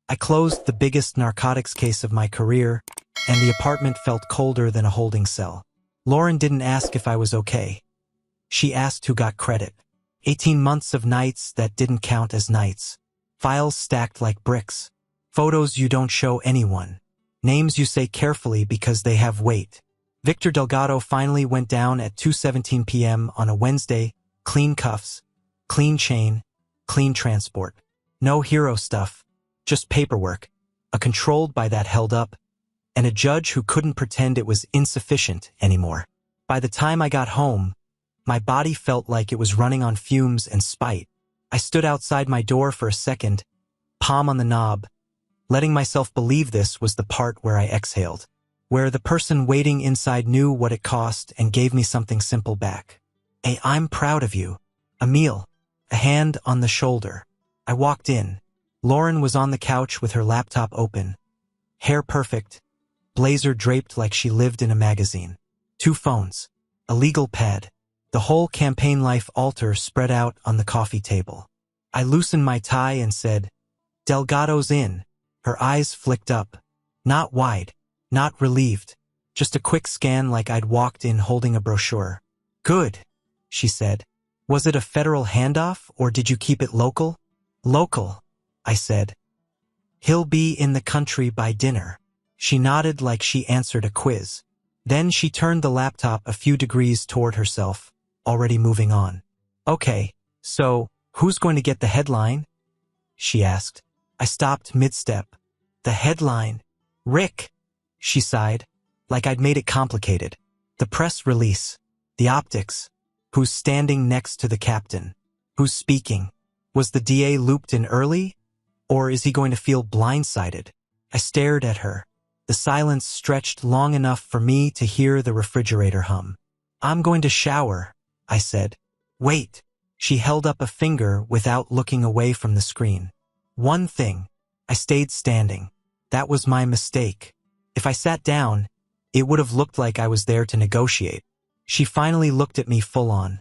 I closed the biggest narcotics case of my career, and the apartment felt colder than a holding cell. Lauren didn't ask if I was okay. She asked who got credit. 18 months of nights that didn't count as nights. Files stacked like bricks. Photos you don't show anyone. Names you say carefully because they have weight. Victor Delgado finally went down at 2:17 p.m. on a Wednesday. Clean cuffs, clean chain, clean transport. No hero stuff, just paperwork. A controlled by that held up, and a judge who couldn't pretend it was insufficient anymore. By the time I got home, my body felt like it was running on fumes and spite. I stood outside my door for a second, palm on the knob, letting myself believe this was the part where I exhaled, where the person waiting inside knew what it cost and gave me something simple back. "Hey, I'm proud of you. A meal." A hand on the shoulder. I walked in. Lauren was on the couch with her laptop open. Hair perfect. Blazer draped like she lived in a magazine. 2 phones. A legal pad. The whole campaign life altar spread out on the coffee table. I loosened my tie and said, "Delgado's in." Her eyes flicked up. Not wide. Not relieved. Just a quick scan like I'd walked in holding a brochure. "Good," she said. "Was it a federal handoff or did you keep it local?" "Local," I said. "He'll be in the country by dinner." She nodded like she answered a quiz. Then she turned the laptop a few degrees toward herself, already moving on. "Okay, so, who's going to get the headline?" she asked. I stopped mid-step. "The headline? Rick," she sighed, like I'd made it complicated. "The press release. The optics. Who's standing next to the captain? Who's speaking? Was the DA looped in early? Or is he going to feel blindsided?" I stared at her. The silence stretched long enough for me to hear the refrigerator hum. "I'm going to shower," I said. "Wait." She held up a finger without looking away from the screen. "One thing." I stayed standing. That was my mistake. If I sat down, it would have looked like I was there to negotiate. She finally looked at me full on,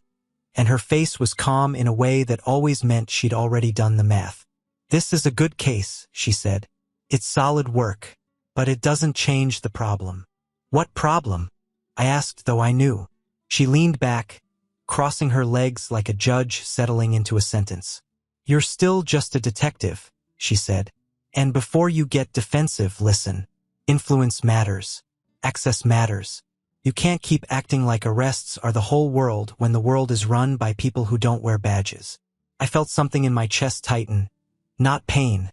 and her face was calm in a way that always meant she'd already done the math. "This is a good case," she said. "It's solid work, but it doesn't change the problem." "What problem?" I asked, though I knew. She leaned back, crossing her legs like a judge settling into a sentence. "You're still just a detective," she said. "And before you get defensive, listen. Influence matters. Access matters. You can't keep acting like arrests are the whole world when the world is run by people who don't wear badges." I felt something in my chest tighten. Not pain.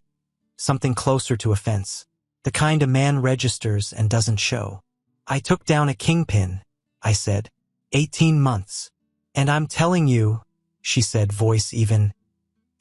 Something closer to offense. The kind a man registers and doesn't show. "I took down a kingpin," I said. 18 months. "And I'm telling you," she said, voice even,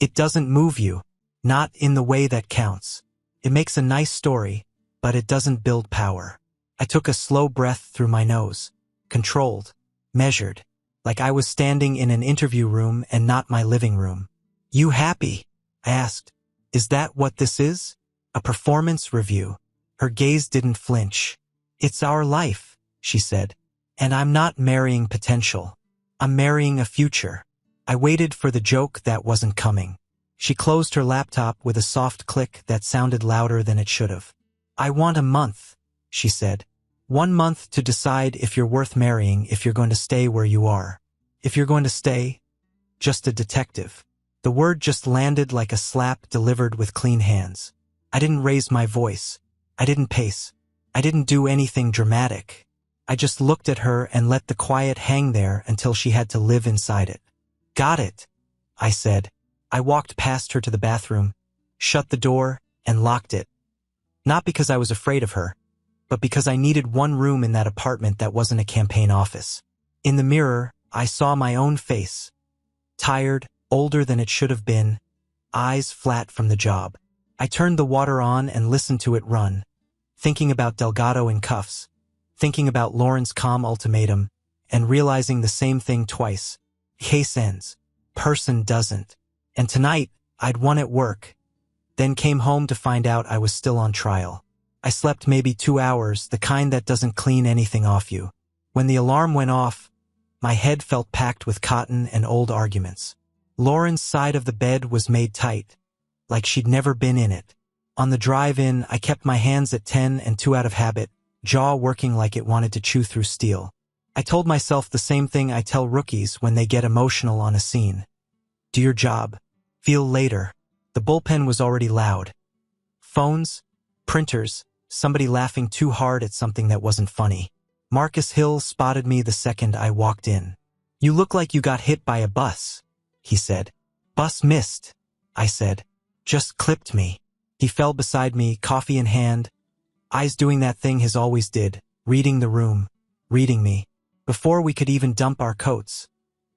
"it doesn't move you. Not in the way that counts. It makes a nice story, but it doesn't build power." I took a slow breath through my nose. Controlled. Measured. Like I was standing in an interview room and not my living room. "You happy?" I asked. "Is that what this is? A performance review?" Her gaze didn't flinch. "It's our life," she said. "And I'm not marrying potential. I'm marrying a future." I waited for the joke that wasn't coming. She closed her laptop with a soft click that sounded louder than it should have. "I want a month," she said. 1 month to decide if you're worth marrying, if you're going to stay where you are. If you're going to stay, just a detective. The word just landed like a slap delivered with clean hands. I didn't raise my voice. I didn't pace. I didn't do anything dramatic. I just looked at her and let the quiet hang there until she had to live inside it. "Got it," I said. I walked past her to the bathroom, shut the door, and locked it. Not because I was afraid of her, but because I needed one room in that apartment that wasn't a campaign office. In the mirror, I saw my own face. Tired, older than it should have been, eyes flat from the job. I turned the water on and listened to it run, thinking about Delgado in cuffs, thinking about Lauren's calm ultimatum, and realizing the same thing twice. Case ends. Person doesn't. And tonight, I'd won at work. Then came home to find out I was still on trial. I slept maybe 2 hours, the kind that doesn't clean anything off you. When the alarm went off, my head felt packed with cotton and old arguments. Lauren's side of the bed was made tight, like she'd never been in it. On the drive-in, I kept my hands at 10 and 2 out of habit, jaw working like it wanted to chew through steel. I told myself the same thing I tell rookies when they get emotional on a scene. Do your job. Feel later. The bullpen was already loud. Phones, printers, somebody laughing too hard at something that wasn't funny. Marcus Hill spotted me the second I walked in. You look like you got hit by a bus, he said. Bus missed, I said. Just clipped me. He fell beside me, coffee in hand, eyes doing that thing his always did, reading the room, reading me. Before we could even dump our coats,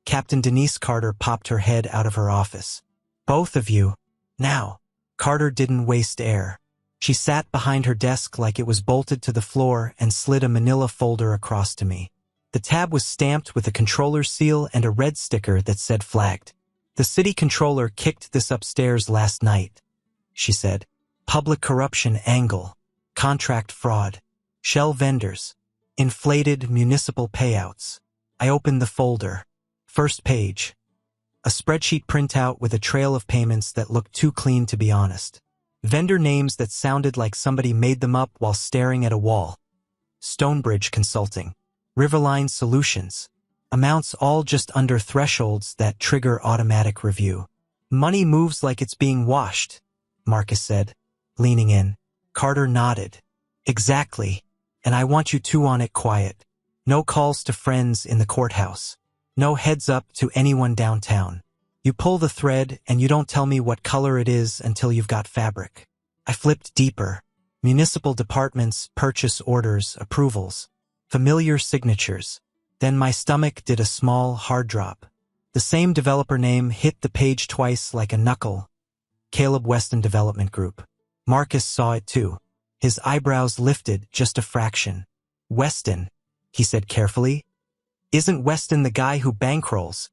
Captain Denise Carter popped her head out of her office. Both of you. Now. Carter didn't waste air. She sat behind her desk like it was bolted to the floor and slid a manila folder across to me. The tab was stamped with a controller's seal and a red sticker that said flagged. The city controller kicked this upstairs last night, she said. Public corruption angle, contract fraud, shell vendors, inflated municipal payouts. I opened the folder. First page. A spreadsheet printout with a trail of payments that looked too clean to be honest. Vendor names that sounded like somebody made them up while staring at a wall. Stonebridge Consulting. Riverline Solutions. Amounts all just under thresholds that trigger automatic review. Money moves like it's being washed, Marcus said, leaning in. Carter nodded. Exactly. And I want you two on it quiet. No calls to friends in the courthouse. No heads up to anyone downtown. You pull the thread and you don't tell me what color it is until you've got fabric. I flipped deeper. Municipal departments, purchase orders, approvals. Familiar signatures. Then my stomach did a small, hard drop. The same developer name hit the page twice like a knuckle. Caleb Weston Development Group. Marcus saw it too. His eyebrows lifted just a fraction. Weston, he said carefully. Isn't Weston the guy who bankrolls?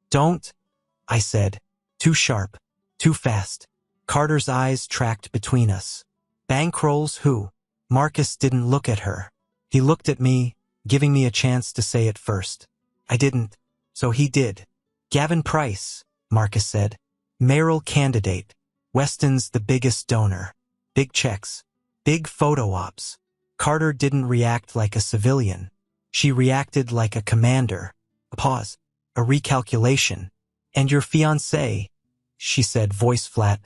Don't, I said. Too sharp. Too fast. Carter's eyes tracked between us. Bankrolls who? Marcus didn't look at her. He looked at me, giving me a chance to say it first. I didn't, so he did. Gavin Price, Marcus said. Mayoral candidate. Weston's the biggest donor. Big checks. Big photo ops. Carter didn't react like a civilian. She reacted like a commander. A pause. A recalculation. And your fiancé, she said, voice flat,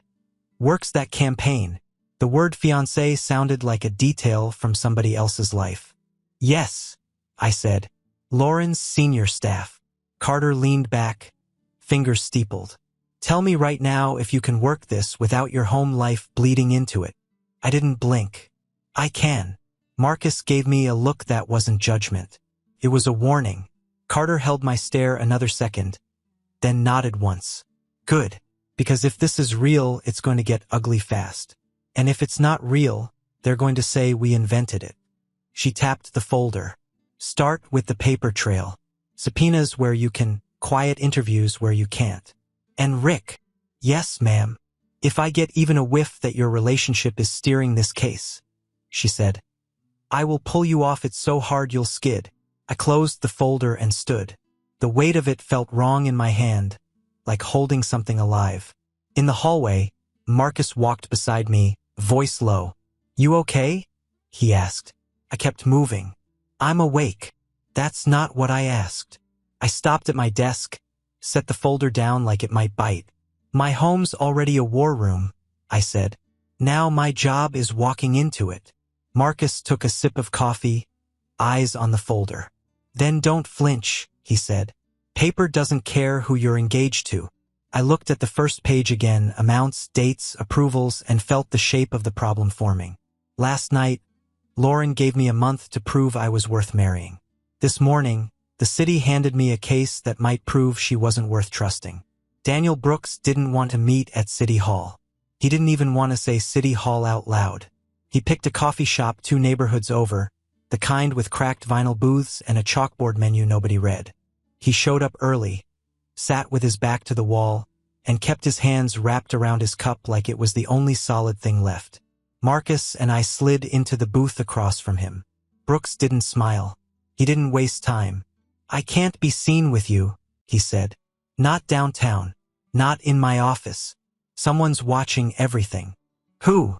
works that campaign. The word fiancé sounded like a detail from somebody else's life. Yes, I said. Lauren's senior staff. Carter leaned back, fingers steepled. Tell me right now if you can work this without your home life bleeding into it. I didn't blink. I can. Marcus gave me a look that wasn't judgment. It was a warning. Carter held my stare another second, then nodded once. Good, because if this is real, it's going to get ugly fast. And if it's not real, they're going to say we invented it. She tapped the folder. Start with the paper trail. Subpoenas where you can, quiet interviews where you can't. And Rick. Yes, ma'am. If I get even a whiff that your relationship is steering this case, she said, I will pull you off it so hard you'll skid. I closed the folder and stood. The weight of it felt wrong in my hand, like holding something alive. In the hallway, Marcus walked beside me, voice low. You okay? He asked. I kept moving. I'm awake. That's not what I asked. I stopped at my desk, set the folder down like it might bite. My home's already a war room, I said. Now my job is walking into it. Marcus took a sip of coffee, eyes on the folder. Then don't flinch, he said. Paper doesn't care who you're engaged to. I looked at the first page again, amounts, dates, approvals, and felt the shape of the problem forming. Last night, Lauren gave me a month to prove I was worth marrying. This morning, the city handed me a case that might prove she wasn't worth trusting. Daniel Brooks didn't want to meet at City Hall. He didn't even want to say City Hall out loud. He picked a coffee shop 2 neighborhoods over, the kind with cracked vinyl booths and a chalkboard menu nobody read. He showed up early, sat with his back to the wall, and kept his hands wrapped around his cup like it was the only solid thing left. Marcus and I slid into the booth across from him. Brooks didn't smile. He didn't waste time. I can't be seen with you, he said. Not downtown. Not in my office. Someone's watching everything. Who?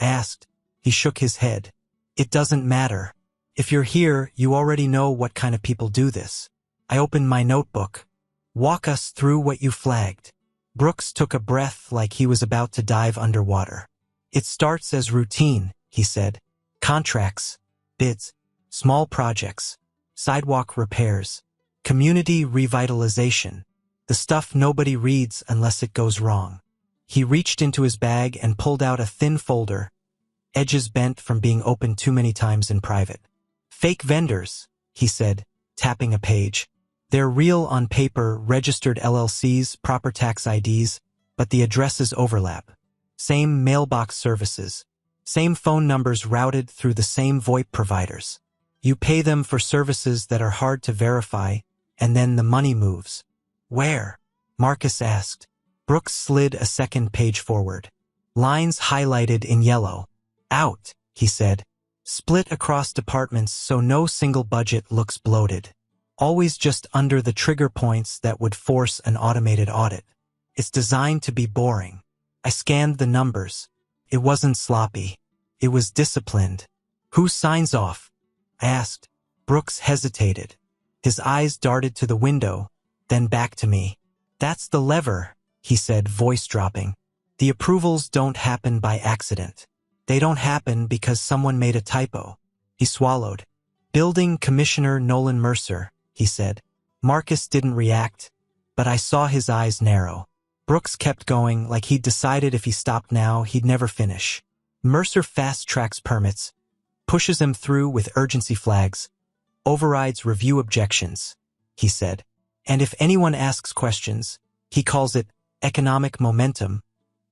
I asked. He shook his head. It doesn't matter. If you're here, you already know what kind of people do this. I opened my notebook. Walk us through what you flagged. Brooks took a breath like he was about to dive underwater. It starts as routine, he said. Contracts, bids, small projects, sidewalk repairs, community revitalization. The stuff nobody reads unless it goes wrong. He reached into his bag and pulled out a thin folder, edges bent from being opened too many times in private. Fake vendors, he said, tapping a page. They're real on paper, registered LLCs, proper tax IDs, but the addresses overlap. Same mailbox services. Same phone numbers routed through the same VoIP providers. You pay them for services that are hard to verify, and then the money moves. Where? Marcus asked. Brooks slid a second page forward. Lines highlighted in yellow. Out, he said. Split across departments so no single budget looks bloated. Always just under the trigger points that would force an automated audit. It's designed to be boring. I scanned the numbers. It wasn't sloppy. It was disciplined. Who signs off? I asked. Brooks hesitated. His eyes darted to the window, then back to me. That's the lever, he said, voice dropping. The approvals don't happen by accident. They don't happen because someone made a typo. He swallowed. Building Commissioner Nolan Mercer, he said. Marcus didn't react, but I saw his eyes narrow. Brooks kept going like he'd decided if he stopped now, he'd never finish. Mercer fast-tracks permits, pushes them through with urgency flags, overrides review objections, he said. And if anyone asks questions, he calls it economic momentum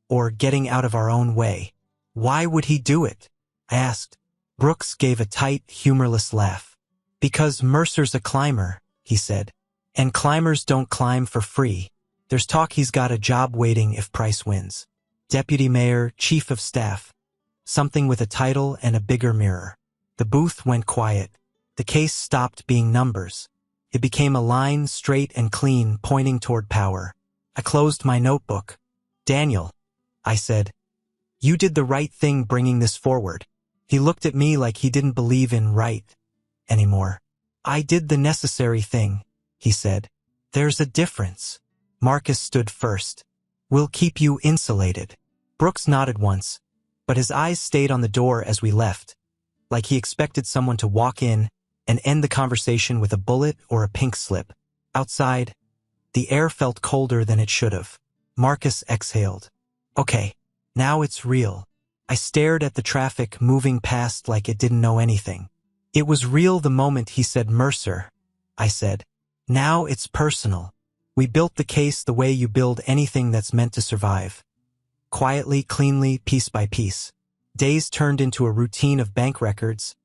or getting out of our own way. Why would he do it? I asked. Brooks gave a tight, humorless laugh. Because Mercer's a climber, he said. And climbers don't climb for free. There's talk he's got a job waiting if Price wins. Deputy Mayor, Chief of Staff. Something with a title and a bigger mirror. The booth went quiet. The case stopped being numbers. It became a line, straight and clean, pointing toward power. I closed my notebook. Daniel, I said. You did the right thing bringing this forward. He looked at me like he didn't believe in right anymore. I did the necessary thing, he said. There's a difference. Marcus stood first. We'll keep you insulated. Brooks nodded once, but his eyes stayed on the door as we left, like he expected someone to walk in and end the conversation with a bullet or a pink slip. Outside, the air felt colder than it should have. Marcus exhaled. Okay, now it's real. I stared at the traffic moving past like it didn't know anything. It was real the moment he said Mercer, I said. Now it's personal. We built the case the way you build anything that's meant to survive. Quietly, cleanly, piece by piece. Days turned into a routine of bank records,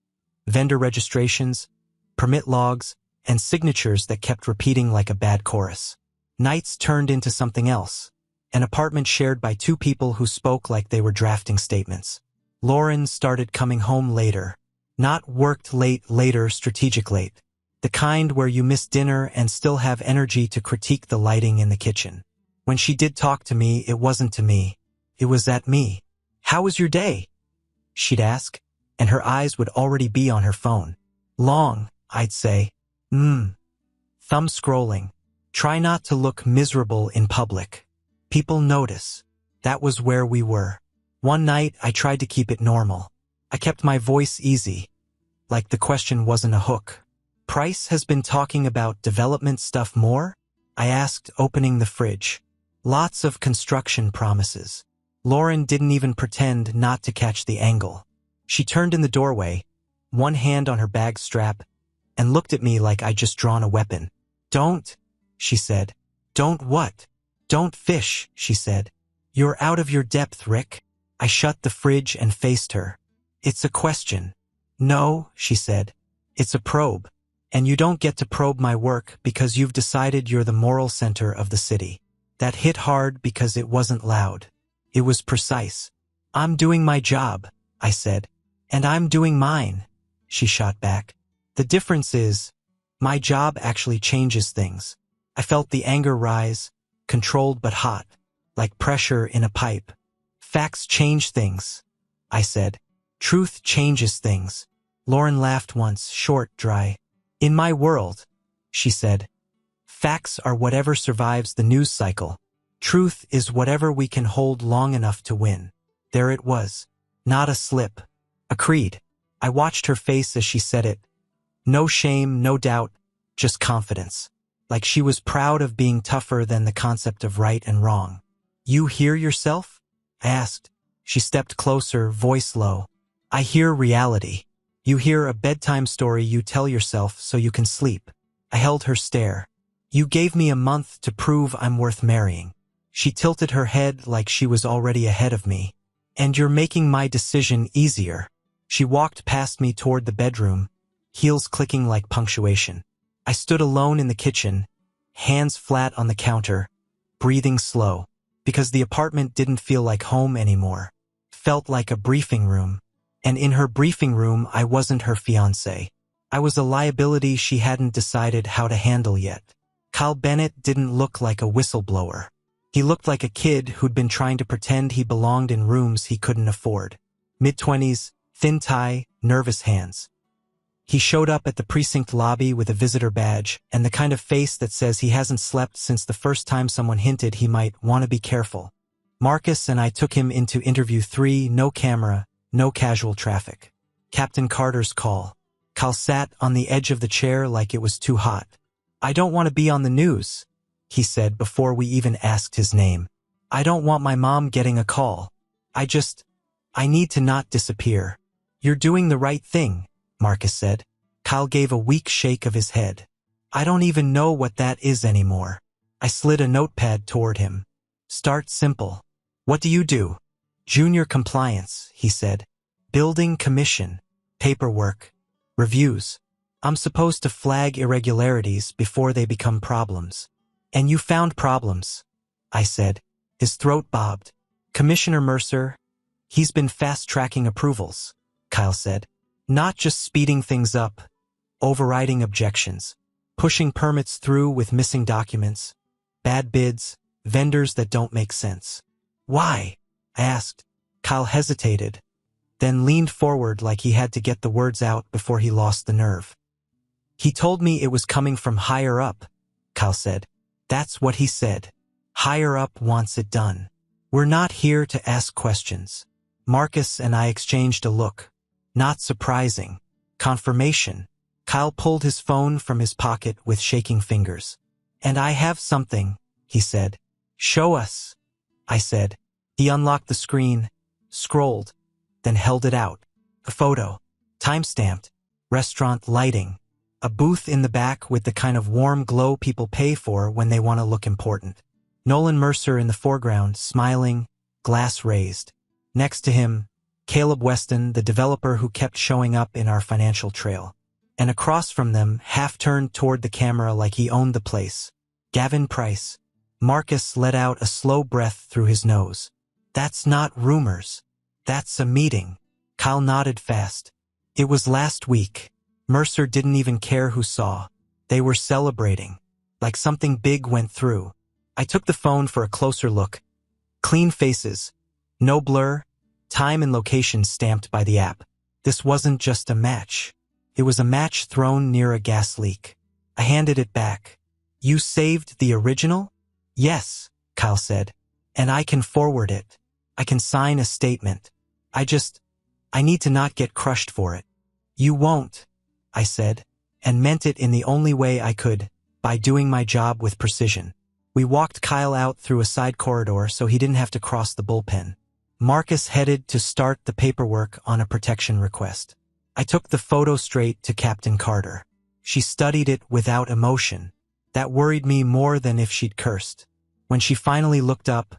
vendor registrations, permit logs, and signatures that kept repeating like a bad chorus. Nights turned into something else. An apartment shared by two people who spoke like they were drafting statements. Lauren started coming home later. Not worked late, later, strategic late. The kind where you miss dinner and still have energy to critique the lighting in the kitchen. When she did talk to me, it wasn't to me. It was at me. How was your day? She'd ask, and her eyes would already be on her phone. Long, I'd say. Thumb scrolling. Try not to look miserable in public. People notice. That was where we were. One night, I tried to keep it normal. I kept my voice easy, like the question wasn't a hook. Price has been talking about development stuff more? I asked, opening the fridge. Lots of construction promises. Lauren didn't even pretend not to catch the angle. She turned in the doorway, one hand on her bag strap, and looked at me like I'd just drawn a weapon. Don't, she said. Don't what? Don't fish, she said. You're out of your depth, Rick. I shut the fridge and faced her. It's a question. No, she said. It's a probe. And you don't get to probe my work because you've decided you're the moral center of the city. That hit hard because it wasn't loud. It was precise. I'm doing my job, I said. And I'm doing mine, she shot back. The difference is, my job actually changes things. I felt the anger rise, controlled but hot, like pressure in a pipe. Facts change things. I said. Truth changes things. Lauren laughed once, short, dry. In my world, she said, facts are whatever survives the news cycle. Truth is whatever we can hold long enough to win. There it was. Not a slip. A creed. I watched her face as she said it. No shame, no doubt, just confidence. Like she was proud of being tougher than the concept of right and wrong. You hear yourself? I asked. She stepped closer, voice low. I hear reality. You hear a bedtime story you tell yourself so you can sleep. I held her stare. You gave me a month to prove I'm worth marrying. She tilted her head like she was already ahead of me. And you're making my decision easier. She walked past me toward the bedroom, heels clicking like punctuation. I stood alone in the kitchen, hands flat on the counter, breathing slow, because the apartment didn't feel like home anymore. Felt like a briefing room. And in her briefing room, I wasn't her fiancé. I was a liability she hadn't decided how to handle yet. Kyle Bennett didn't look like a whistleblower. He looked like a kid who'd been trying to pretend he belonged in rooms he couldn't afford. Mid-20s, thin tie, nervous hands. He showed up at the precinct lobby with a visitor badge and the kind of face that says he hasn't slept since the first time someone hinted he might want to be careful. Marcus and I took him into interview 3, no camera, no casual traffic. Captain Carter's call. Kyle sat on the edge of the chair like it was too hot. I don't want to be on the news, he said before we even asked his name. I don't want my mom getting a call. I need to not disappear. You're doing the right thing, Marcus said. Kyle gave a weak shake of his head. I don't even know what that is anymore. I slid a notepad toward him. Start simple. What do you do? Junior compliance, he said. Building commission. Paperwork. Reviews. I'm supposed to flag irregularities before they become problems. And you found problems, I said. His throat bobbed. Commissioner Mercer, he's been fast-tracking approvals, Kyle said. Not just speeding things up, overriding objections, pushing permits through with missing documents, bad bids, vendors that don't make sense. Why? I asked. Kyle hesitated, then leaned forward like he had to get the words out before he lost the nerve. He told me it was coming from higher up, Kyle said. That's what he said. Higher up wants it done. We're not here to ask questions. Marcus and I exchanged a look. Not surprising. Confirmation. Kyle pulled his phone from his pocket with shaking fingers. And I have something, he said. Show us, I said. He unlocked the screen, scrolled, then held it out. A photo. Time-stamped. Restaurant lighting. A booth in the back with the kind of warm glow people pay for when they want to look important. Nolan Mercer in the foreground, smiling, glass raised. Next to him, Caleb Weston, the developer who kept showing up in our financial trail. And across from them, half-turned toward the camera like he owned the place, Gavin Price. Marcus let out a slow breath through his nose. That's not rumors. That's a meeting. Kyle nodded fast. It was last week. Mercer didn't even care who saw. They were celebrating. Like something big went through. I took the phone for a closer look. Clean faces. No blur. Time and location stamped by the app. This wasn't just a match. It was a match thrown near a gas leak. I handed it back. You saved the original? Yes, Kyle said. And I can forward it. I can sign a statement. I need to not get crushed for it. You won't, I said, and meant it in the only way I could, by doing my job with precision. We walked Kyle out through a side corridor so he didn't have to cross the bullpen. Marcus headed to start the paperwork on a protection request. I took the photo straight to Captain Carter. She studied it without emotion. That worried me more than if she'd cursed. When she finally looked up,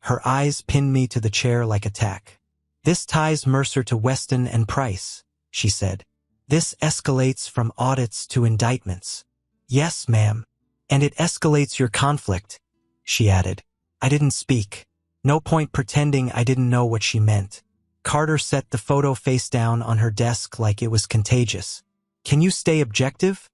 her eyes pinned me to the chair like a tack. This ties Mercer to Weston and Price, she said. This escalates from audits to indictments. Yes, ma'am. And it escalates your conflict, she added. I didn't speak. No point pretending I didn't know what she meant. Carter set the photo face down on her desk like it was contagious. Can you stay objective?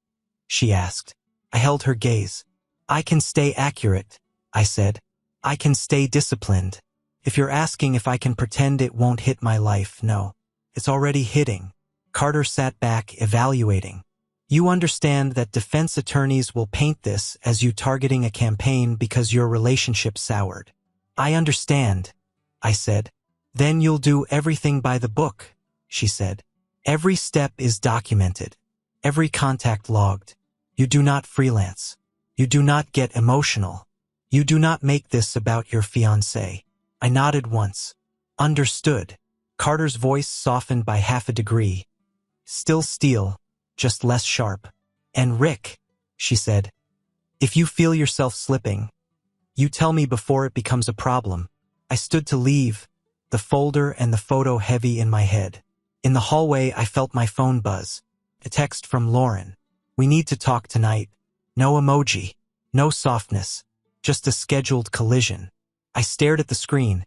She asked. I held her gaze. I can stay accurate, I said. I can stay disciplined. If you're asking if I can pretend it won't hit my life, no. It's already hitting. Carter sat back, evaluating. You understand that defense attorneys will paint this as you targeting a campaign because your relationship soured. I understand, I said. Then you'll do everything by the book, she said. Every step is documented. Every contact logged. You do not freelance. You do not get emotional. You do not make this about your fiancé. I nodded once. Understood. Carter's voice softened by half a degree. Still steel, just less sharp. And Rick, she said, if you feel yourself slipping, you tell me before it becomes a problem. I stood to leave, the folder and the photo heavy in my head. In the hallway, I felt my phone buzz. A text from Lauren. We need to talk tonight. No emoji. No softness. Just a scheduled collision. I stared at the screen,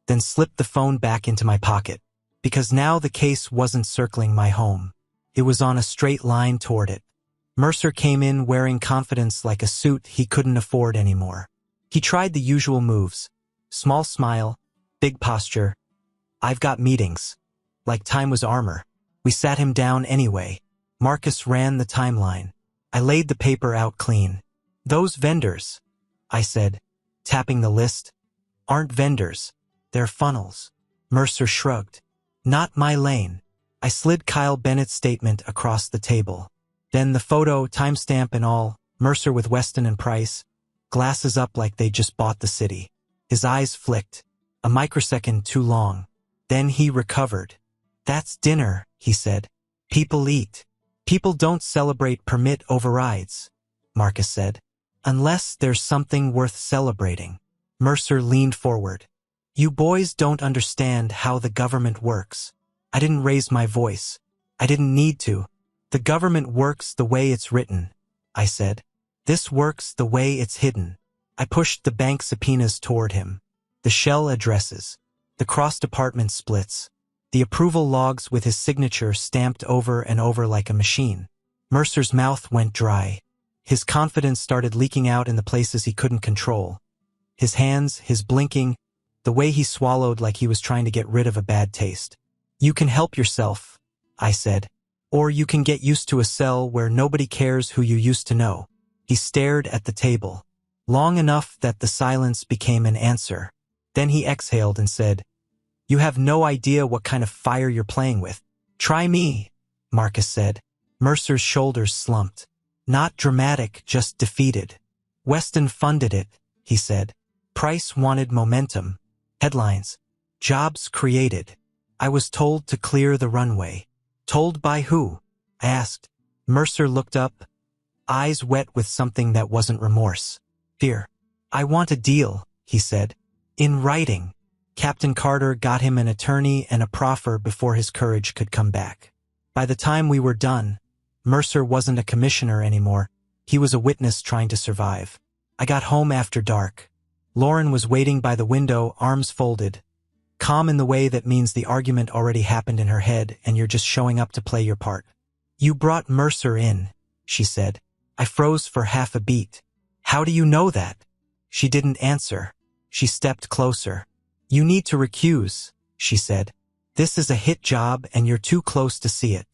then slipped the phone back into my pocket. Because now the case wasn't circling my home. It was on a straight line toward it. Mercer came in wearing confidence like a suit he couldn't afford anymore. He tried the usual moves. Small smile, big posture. I've got meetings. Like time was armor. We sat him down anyway. Marcus ran the timeline. I laid the paper out clean. Those vendors, I said, tapping the list, aren't vendors. They're funnels. Mercer shrugged. Not my lane. I slid Kyle Bennett's statement across the table. Then the photo, timestamp and all, Mercer with Weston and Price, glasses up like they just bought the city. His eyes flicked, a microsecond too long. Then he recovered. That's dinner, he said. People eat. People don't celebrate permit overrides, Marcus said. Unless there's something worth celebrating. Mercer leaned forward. You boys don't understand how the government works. I didn't raise my voice. I didn't need to. The government works the way it's written, I said. This works the way it's hidden. I pushed the bank subpoenas toward him. The shell addresses. The cross-department splits. The approval logs with his signature stamped over and over like a machine. Mercer's mouth went dry. His confidence started leaking out in the places he couldn't control. His hands, his blinking, the way he swallowed like he was trying to get rid of a bad taste. You can help yourself, I said. Or you can get used to a cell where nobody cares who you used to know. He stared at the table, long enough that the silence became an answer. Then he exhaled and said, You have no idea what kind of fire you're playing with. Try me, Marcus said. Mercer's shoulders slumped. Not dramatic, just defeated. Weston funded it, he said. Price wanted momentum. Headlines. Jobs created. I was told to clear the runway. Told by who? I asked. Mercer looked up, eyes wet with something that wasn't remorse. Fear. I want a deal, he said. In writing. Captain Carter got him an attorney and a proffer before his courage could come back. By the time we were done, Mercer wasn't a commissioner anymore. He was a witness trying to survive. I got home after dark. Lauren was waiting by the window, arms folded. Calm in the way that means the argument already happened in her head and you're just showing up to play your part. You brought Mercer in, she said. I froze for half a beat. How do you know that? She didn't answer. She stepped closer. You need to recuse, she said. This is a hit job and you're too close to see it.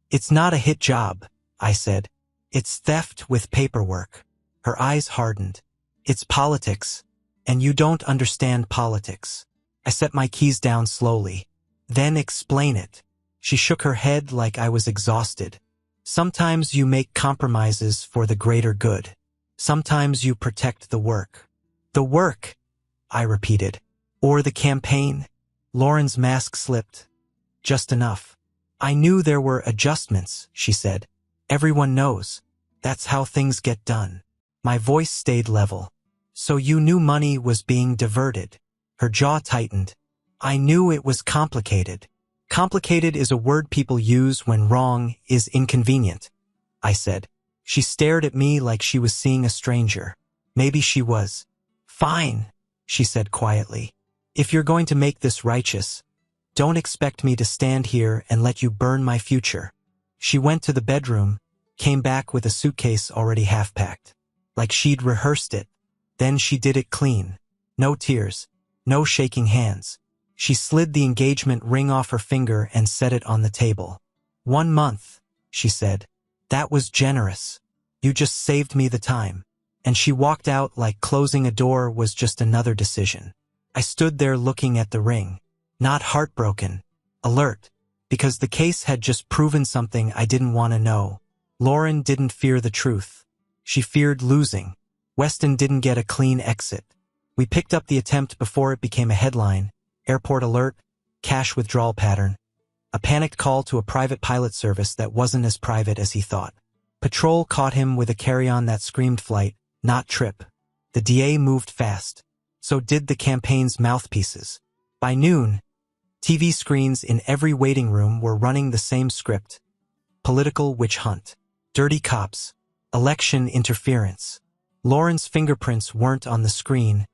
It's not a hit job, I said. It's theft with paperwork. Her eyes hardened. It's politics. And you don't understand politics. I set my keys down slowly. Then explain it. She shook her head like I was exhausted. Sometimes you make compromises for the greater good. Sometimes you protect the work. The work, I repeated. Or the campaign. Lauren's mask slipped. Just enough. I knew there were adjustments, she said. Everyone knows. That's how things get done. My voice stayed level. So you knew money was being diverted. Her jaw tightened. I knew it was complicated. Complicated is a word people use when wrong is inconvenient, I said. She stared at me like she was seeing a stranger. Maybe she was. Fine, she said quietly. If you're going to make this righteous, don't expect me to stand here and let you burn my future. She went to the bedroom, came back with a suitcase already half-packed. Like she'd rehearsed it. Then she did it clean. No tears. No shaking hands. She slid the engagement ring off her finger and set it on the table. 1 month, she said. That was generous. You just saved me the time. And she walked out like closing a door was just another decision. I stood there looking at the ring. Not heartbroken. Alert. Because the case had just proven something I didn't want to know. Lauren didn't fear the truth. She feared losing. Weston didn't get a clean exit. We picked up the attempt before it became a headline. Airport alert, cash withdrawal pattern. A panicked call to a private pilot service that wasn't as private as he thought. Patrol caught him with a carry-on that screamed flight, not trip. The DA moved fast. So did the campaign's mouthpieces. By noon, TV screens in every waiting room were running the same script. Political witch hunt. Dirty cops. Election interference. Lauren's fingerprints weren't on the screen,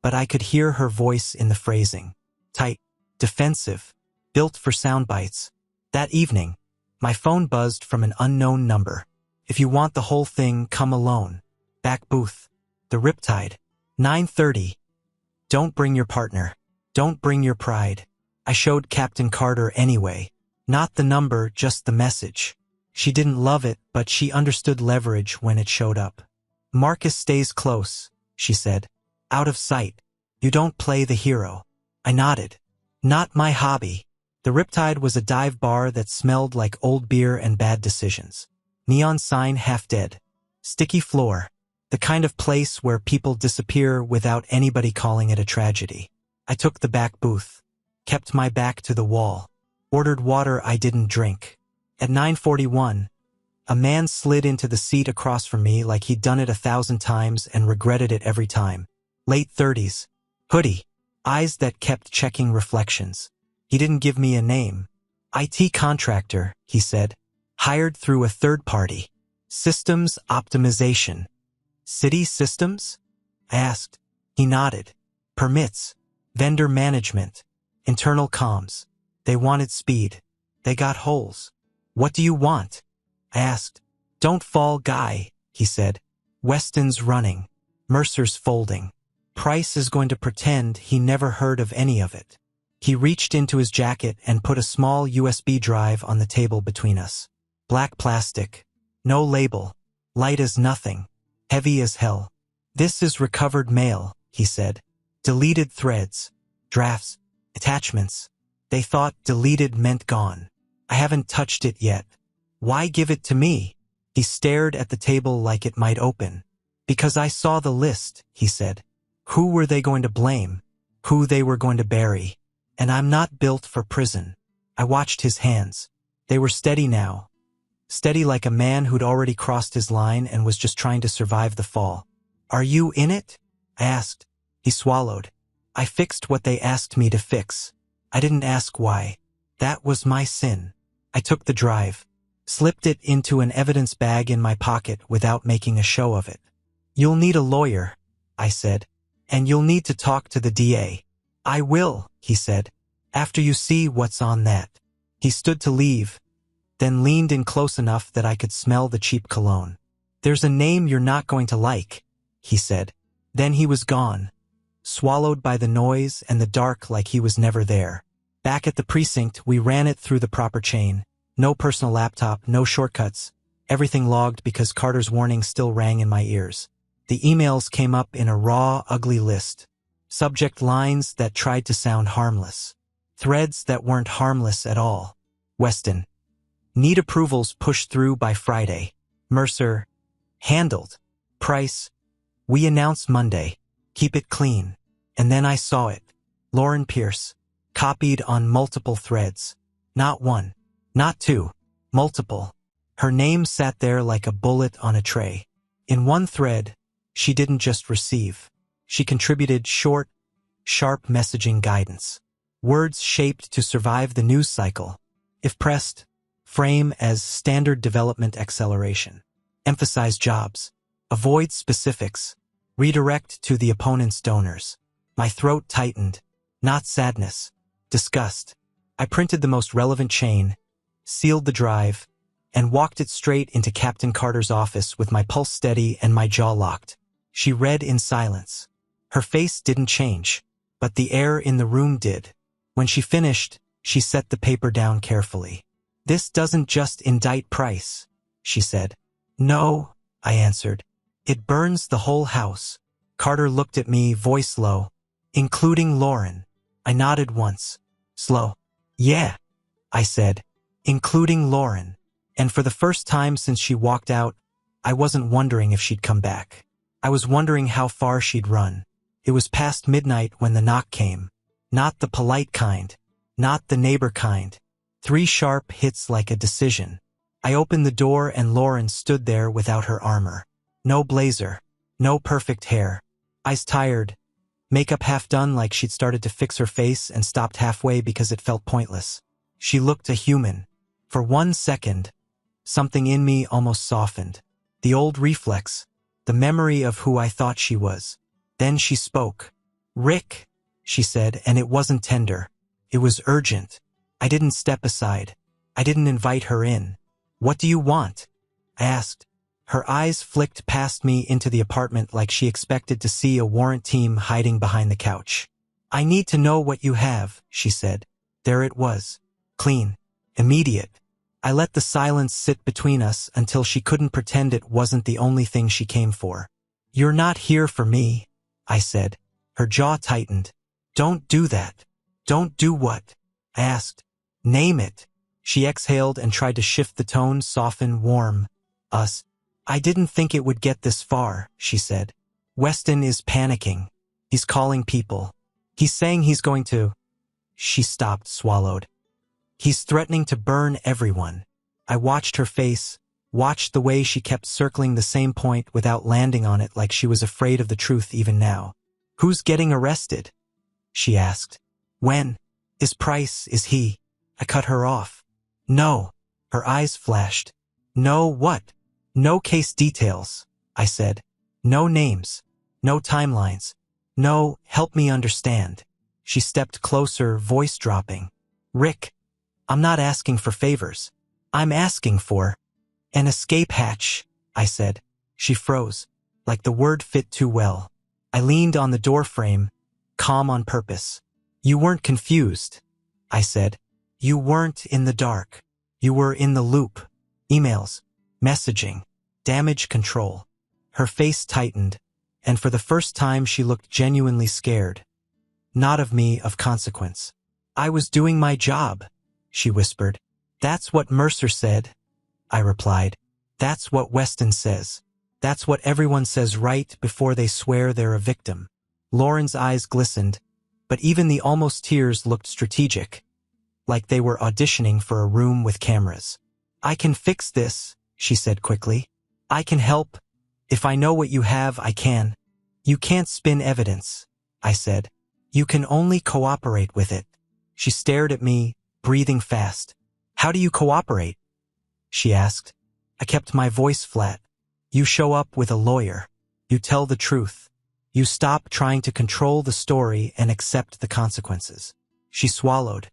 but I could hear her voice in the phrasing. Tight, defensive, built for sound bites. That evening, my phone buzzed from an unknown number. If you want the whole thing, come alone. Back booth. The Riptide. 9:30. Don't bring your partner. Don't bring your pride. I showed Captain Carter anyway. Not the number, just the message. She didn't love it, but she understood leverage when it showed up. Marcus stays close, she said. Out of sight. You don't play the hero. I nodded. Not my hobby. The Riptide was a dive bar that smelled like old beer and bad decisions. Neon sign half dead. Sticky floor. The kind of place where people disappear without anybody calling it a tragedy. I took the back booth. Kept my back to the wall. Ordered water I didn't drink. At 9:41, a man slid into the seat across from me like he'd done it 1,000 times and regretted it every time. Late 30s. Hoodie. Eyes that kept checking reflections. He didn't give me a name. IT contractor, he said. Hired through a third party. Systems optimization. City systems? I asked. He nodded. Permits. Vendor management. Internal comms. They wanted speed. They got holes. What do you want? I asked. Don't fall, guy, he said. Weston's running. Mercer's folding. Price is going to pretend he never heard of any of it. He reached into his jacket and put a small USB drive on the table between us. Black plastic. No label. Light as nothing. Heavy as hell. This is recovered mail, he said. Deleted threads. Drafts. Attachments. They thought deleted meant gone. I haven't touched it yet. Why give it to me? He stared at the table like it might open. Because I saw the list, he said. Who were they going to blame? Who they were going to bury? And I'm not built for prison. I watched his hands. They were steady now. Steady like a man who'd already crossed his line and was just trying to survive the fall. Are you in it? I asked. He swallowed. I fixed what they asked me to fix. I didn't ask why. That was my sin. I took the drive, slipped it into an evidence bag in my pocket without making a show of it. You'll need a lawyer, I said, and you'll need to talk to the DA. I will, he said, after you see what's on that. He stood to leave, then leaned in close enough that I could smell the cheap cologne. There's a name you're not going to like, he said. Then he was gone, swallowed by the noise and the dark like he was never there. Back at the precinct, we ran it through the proper chain. No personal laptop, no shortcuts. Everything logged because Carter's warning still rang in my ears. The emails came up in a raw, ugly list. Subject lines that tried to sound harmless. Threads that weren't harmless at all. Weston. Need approvals pushed through by Friday. Mercer. Handled. Price. We announce Monday. Keep it clean. And then I saw it. Lauren Pierce. Copied on multiple threads. Not one. Not two. Multiple. Her name sat there like a bullet on a tray. In one thread, she didn't just receive. She contributed short, sharp messaging guidance. Words shaped to survive the news cycle. If pressed, frame as standard development acceleration. Emphasize jobs. Avoid specifics. Redirect to the opponent's donors. My throat tightened. Not sadness. Disgust. I printed the most relevant chain, sealed the drive, and walked it straight into Captain Carter's office with my pulse steady and my jaw locked. She read in silence. Her face didn't change, but the air in the room did. When she finished, she set the paper down carefully. "This doesn't just indict Price," she said. "No," I answered. "It burns the whole house." Carter looked at me, voice low. "Including Lauren." I nodded once. Slow. "Yeah," I said. "Including Lauren." And for the first time since she walked out, I wasn't wondering if she'd come back. I was wondering how far she'd run. It was past midnight when the knock came. Not the polite kind. Not the neighbor kind. 3 sharp hits like a decision. I opened the door and Lauren stood there without her armor. No blazer. No perfect hair. Eyes tired. Makeup half done like she'd started to fix her face and stopped halfway because it felt pointless. She looked a human. For 1 second, something in me almost softened. The old reflex. The memory of who I thought she was. Then she spoke. "Rick," she said, and it wasn't tender. It was urgent. I didn't step aside. I didn't invite her in. "What do you want?" I asked. Her eyes flicked past me into the apartment like she expected to see a warrant team hiding behind the couch. "I need to know what you have," she said. There it was. Clean. Immediate. I let the silence sit between us until she couldn't pretend it wasn't the only thing she came for. "You're not here for me," I said. Her jaw tightened. "Don't do that." "Don't do what?" I asked. "Name it." She exhaled and tried to shift the tone, soften, warm. "Us." "I didn't think it would get this far," she said. "Weston is panicking. He's calling people. He's saying he's going to—" She stopped, swallowed. "He's threatening to burn everyone." I watched her face, watched the way she kept circling the same point without landing on it like she was afraid of the truth even now. "Who's getting arrested?" she asked. "When? Is Price, is he?" I cut her off. "No." Her eyes flashed. "No what?" "No case details," I said. "No names. No timelines. No, help me understand." She stepped closer, voice dropping. "Rick, I'm not asking for favors. I'm asking for an escape hatch," I said. She froze, like the word fit too well. I leaned on the doorframe, calm on purpose. "You weren't confused," I said. "You weren't in the dark. You were in the loop. Emails, messaging, damage control." Her face tightened, and for the first time she looked genuinely scared. "Not of me, of consequence." "I was doing my job," she whispered. "That's what Mercer said," I replied. "That's what Weston says. That's what everyone says right before they swear they're a victim." Lauren's eyes glistened, but even the almost tears looked strategic, like they were auditioning for a room with cameras. "I can fix this," she said quickly. "I can help. If I know what you have, I can." "You can't spin evidence," I said. "You can only cooperate with it." She stared at me, breathing fast. "How do you cooperate?" she asked. I kept my voice flat. "You show up with a lawyer. You tell the truth. You stop trying to control the story and accept the consequences." She swallowed.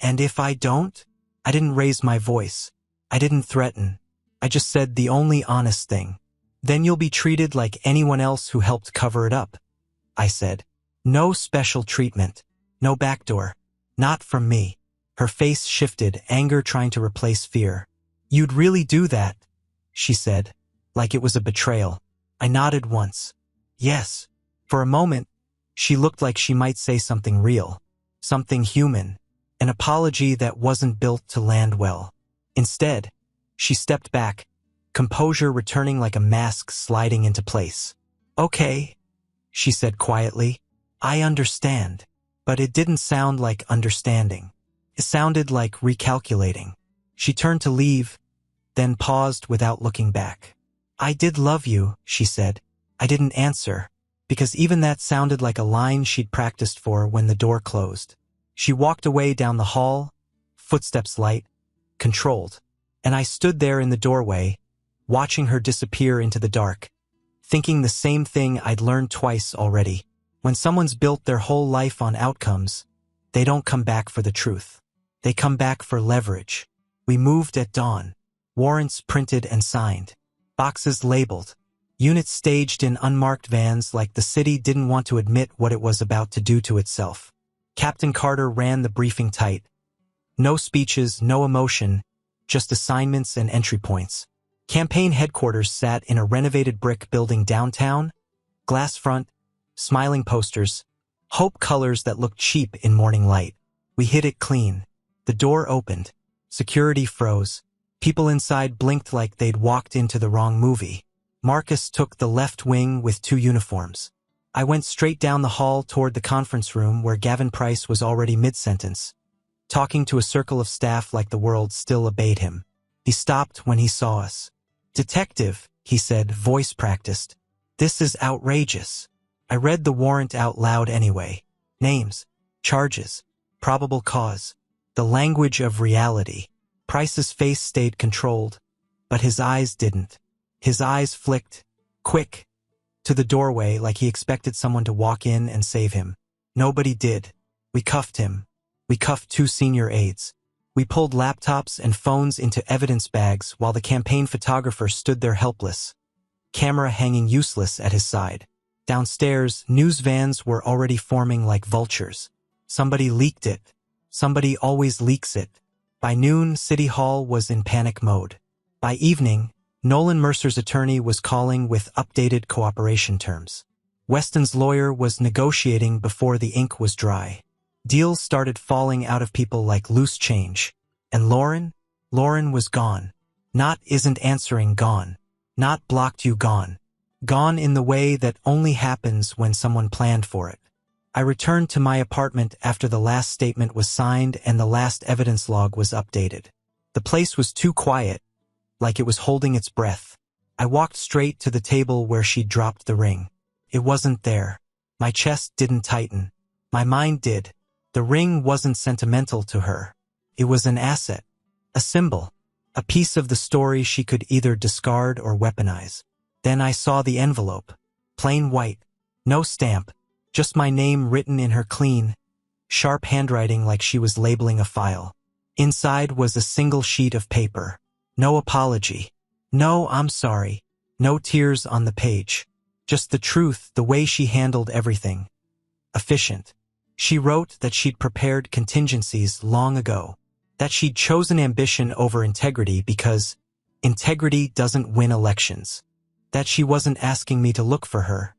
"And if I don't?" I didn't raise my voice. I didn't threaten. I just said the only honest thing. "Then you'll be treated like anyone else who helped cover it up," I said. "No special treatment. No backdoor. Not from me." Her face shifted, anger trying to replace fear. "You'd really do that?" she said, like it was a betrayal. I nodded once. "Yes." For a moment, she looked like she might say something real, something human, an apology that wasn't built to land well. Instead, she stepped back, composure returning like a mask sliding into place. "Okay," she said quietly. "I understand." But it didn't sound like understanding. It sounded like recalculating. She turned to leave, then paused without looking back. "I did love you," she said. I didn't answer, because even that sounded like a line she'd practiced for when the door closed. She walked away down the hall, footsteps light, controlled, and I stood there in the doorway, watching her disappear into the dark, thinking the same thing I'd learned twice already. When someone's built their whole life on outcomes, they don't come back for the truth. They come back for leverage. We moved at dawn. Warrants printed and signed. Boxes labeled. Units staged in unmarked vans like the city didn't want to admit what it was about to do to itself. Captain Carter ran the briefing tight. No speeches, no emotion, just assignments and entry points. Campaign headquarters sat in a renovated brick building downtown, glass front, smiling posters, hope colors that looked cheap in morning light. We hit it clean. The door opened. Security froze. People inside blinked like they'd walked into the wrong movie. Marcus took the left wing with 2 uniforms. I went straight down the hall toward the conference room where Gavin Price was already mid-sentence, talking to a circle of staff like the world still obeyed him. He stopped when he saw us. "Detective," he said, voice practiced. "This is outrageous." I read the warrant out loud anyway. Names, charges, probable cause. The language of reality. Price's face stayed controlled, but his eyes didn't. His eyes flicked, quick, to the doorway like he expected someone to walk in and save him. Nobody did. We cuffed him. We cuffed 2 senior aides. We pulled laptops and phones into evidence bags while the campaign photographer stood there helpless, camera hanging useless at his side. Downstairs, news vans were already forming like vultures. Somebody leaked it. Somebody always leaks it. By noon, City Hall was in panic mode. By evening, Nolan Mercer's attorney was calling with updated cooperation terms. Weston's lawyer was negotiating before the ink was dry. Deals started falling out of people like loose change. And Lauren was gone. Not isn't answering gone. Not blocked you gone. Gone in the way that only happens when someone planned for it. I returned to my apartment after the last statement was signed and the last evidence log was updated. The place was too quiet, like it was holding its breath. I walked straight to the table where she'd dropped the ring. It wasn't there. My chest didn't tighten. My mind did. The ring wasn't sentimental to her. It was an asset, a symbol, a piece of the story she could either discard or weaponize. Then I saw the envelope. Plain white. No stamp. Just my name written in her clean, sharp handwriting like she was labeling a file. Inside was a single sheet of paper. No apology. No "I'm sorry." No tears on the page. Just the truth, the way she handled everything. Efficient. She wrote that she'd prepared contingencies long ago. That she'd chosen ambition over integrity because integrity doesn't win elections. That she wasn't asking me to look for her.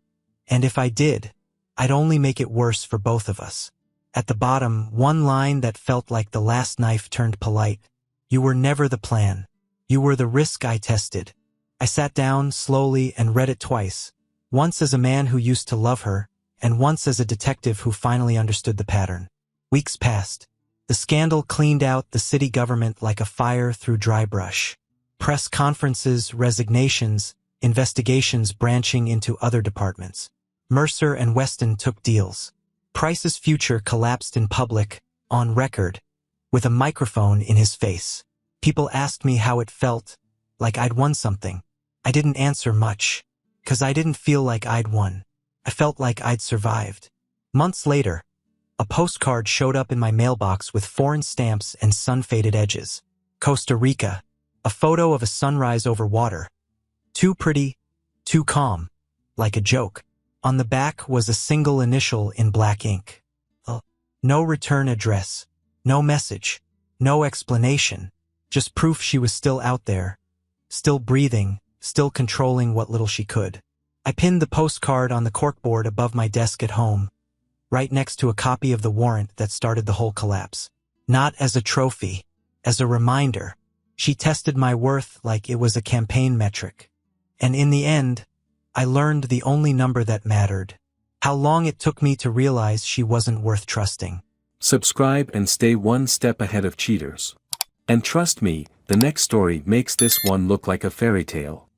And if I did, I'd only make it worse for both of us. At the bottom, one line that felt like the last knife turned polite. "You were never the plan. You were the risk I tested." I sat down slowly and read it twice. Once as a man who used to love her, and once as a detective who finally understood the pattern. Weeks passed. The scandal cleaned out the city government like a fire through dry brush. Press conferences, resignations, investigations branching into other departments. Mercer and Weston took deals. Price's future collapsed in public, on record, with a microphone in his face. People asked me how it felt, like I'd won something. I didn't answer much, 'cause I didn't feel like I'd won. I felt like I'd survived. Months later, a postcard showed up in my mailbox with foreign stamps and sun-faded edges. Costa Rica, a photo of a sunrise over water. Too pretty, too calm, like a joke. On the back was a single initial in black ink. No return address, no message, no explanation, just proof she was still out there, still breathing, still controlling what little she could. I pinned the postcard on the corkboard above my desk at home, right next to a copy of the warrant that started the whole collapse. Not as a trophy, as a reminder. She tested my worth like it was a campaign metric. And in the end, I learned the only number that mattered. How long it took me to realize she wasn't worth trusting. Subscribe and stay one step ahead of cheaters. And trust me, the next story makes this one look like a fairy tale.